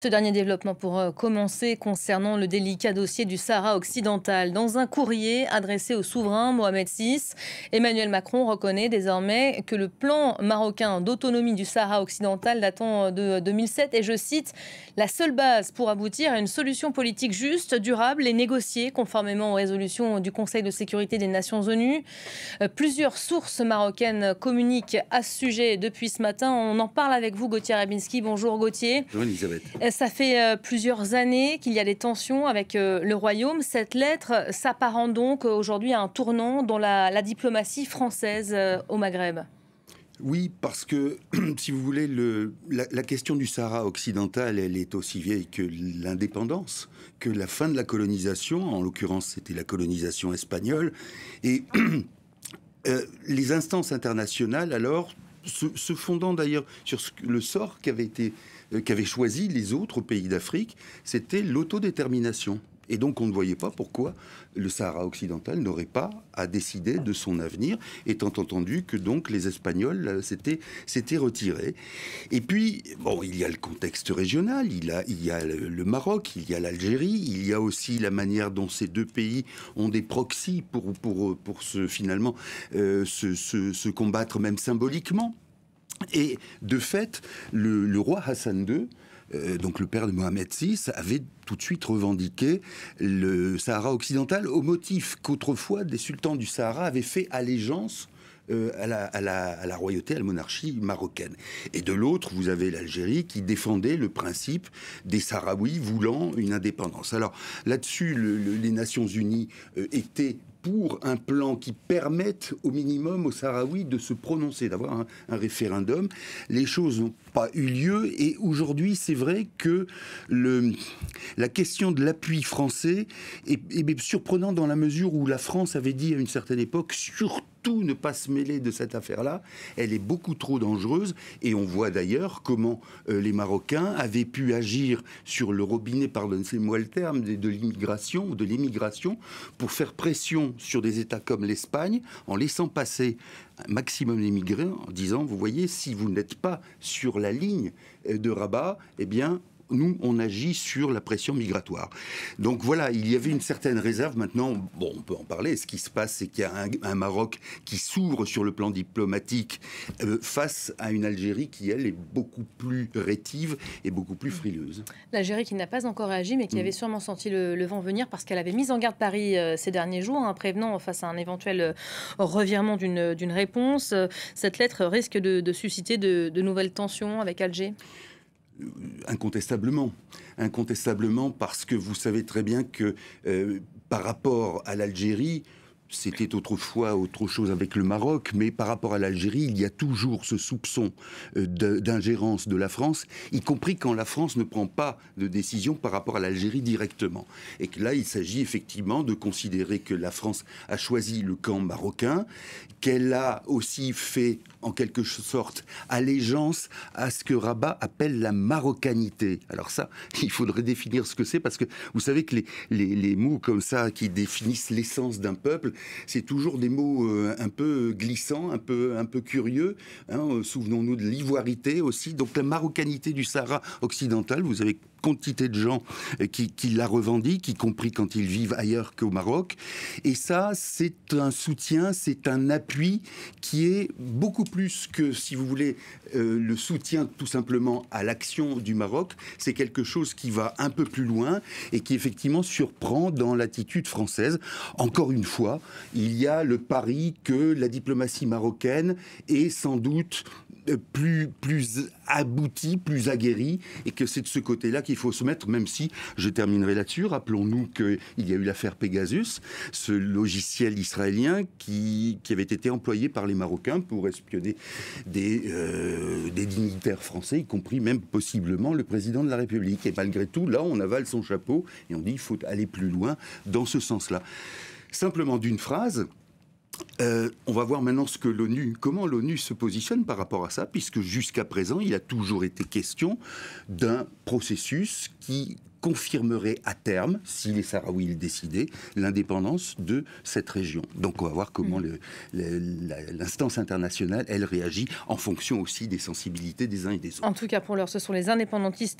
Ce dernier développement pour commencer concernant le délicat dossier du Sahara occidental. Dans un courrier adressé au souverain Mohamed VI, Emmanuel Macron reconnaît désormais que le plan marocain d'autonomie du Sahara occidental datant de 2007 est, je cite, la seule base pour aboutir à une solution politique juste, durable et négociée conformément aux résolutions du Conseil de sécurité des Nations Unies. Plusieurs sources marocaines communiquent à ce sujet depuis ce matin. On en parle avec vous, Gauthier Rabinski. Bonjour Gauthier. Bonjour Elisabeth. Ça fait plusieurs années qu'il y a des tensions avec le Royaume. Cette lettre s'apparente donc aujourd'hui à un tournant dans la diplomatie française au Maghreb. Oui, parce que, si vous voulez, la question du Sahara occidental, elle est aussi vieille que l'indépendance, que la fin de la colonisation. En l'occurrence, c'était la colonisation espagnole. Et les instances internationales, alors, se fondant d'ailleurs sur le sort qu'avaient choisi les autres pays d'Afrique, c'était l'autodétermination. Et donc on ne voyait pas pourquoi le Sahara occidental n'aurait pas à décider de son avenir, étant entendu que donc les Espagnols s'étaient retirés. Et puis, bon, il y a le contexte régional, il y a le Maroc, il y a l'Algérie, il y a aussi la manière dont ces deux pays ont des proxys pour finalement se combattre même symboliquement. Et de fait, le roi Hassan II, donc le père de Mohamed VI, avait tout de suite revendiqué le Sahara occidental au motif qu'autrefois des sultans du Sahara avaient fait allégeance à la royauté, à la monarchie marocaine. Et de l'autre, vous avez l'Algérie qui défendait le principe des Sahraouis voulant une indépendance. Alors là-dessus, les Nations Unies étaient pour un plan qui permette au minimum aux Sahraouis de se prononcer, d'avoir un référendum. Les choses n'ont pas eu lieu et aujourd'hui, c'est vrai que la question de l'appui français est surprenante dans la mesure où la France avait dit à une certaine époque, surtout ne pas se mêler de cette affaire-là, elle est beaucoup trop dangereuse et on voit d'ailleurs comment les Marocains avaient pu agir sur le robinet, pardonnez-moi le terme, de l'immigration ou de l'émigration pour faire pression sur des États comme l'Espagne en laissant passer un maximum d'émigrés en disant, vous voyez, si vous n'êtes pas sur la ligne de Rabat, eh bien, nous, on agit sur la pression migratoire. Donc voilà, il y avait une certaine réserve. Maintenant, bon, on peut en parler. Ce qui se passe, c'est qu'il y a un Maroc qui s'ouvre sur le plan diplomatique face à une Algérie qui, elle, est beaucoup plus rétive et beaucoup plus frileuse. L'Algérie qui n'a pas encore réagi, mais qui avait sûrement senti le vent venir parce qu'elle avait mis en garde Paris ces derniers jours, prévenant face à un éventuel revirement d'une réponse. Cette lettre risque de susciter de nouvelles tensions avec Alger. Incontestablement. Incontestablement, parce que vous savez très bien que par rapport à l'Algérie, c'était autrefois autre chose avec le Maroc, mais par rapport à l'Algérie, il y a toujours ce soupçon d'ingérence de la France, y compris quand la France ne prend pas de décision par rapport à l'Algérie directement. Et que là, il s'agit effectivement de considérer que la France a choisi le camp marocain, qu'elle a aussi fait en quelque sorte allégeance à ce que Rabat appelle la marocanité. Alors ça, il faudrait définir ce que c'est, parce que vous savez que les mots comme ça qui définissent l'essence d'un peuple, c'est toujours des mots un peu glissants, un peu curieux. Souvenons-nous de l'ivoirité aussi. Donc la marocanité du Sahara occidental, vous avez quantité de gens qui la revendiquent, y compris quand ils vivent ailleurs qu'au Maroc. Et ça, c'est un soutien, c'est un appui qui est beaucoup plus que, si vous voulez, le soutien tout simplement à l'action du Maroc. C'est quelque chose qui va un peu plus loin et qui effectivement surprend dans l'attitude française. Encore une fois, il y a le pari que la diplomatie marocaine est sans doute plus abouti, plus aguerri, et que c'est de ce côté-là qu'il faut se mettre, même si, je terminerai là-dessus, rappelons-nous qu'il y a eu l'affaire Pegasus, ce logiciel israélien qui avait été employé par les Marocains pour espionner des dignitaires français, y compris même possiblement le président de la République. Et malgré tout, là, on avale son chapeau et on dit qu'il faut aller plus loin dans ce sens-là. Simplement d'une phrase... on va voir maintenant comment l'ONU se positionne par rapport à ça, puisque jusqu'à présent, il a toujours été question d'un processus qui confirmerait à terme, si les Sahraouis le décidaient, l'indépendance de cette région. Donc on va voir comment l'instance internationale, elle réagit en fonction aussi des sensibilités des uns et des autres. En tout cas, pour l'heure, ce sont les indépendantistes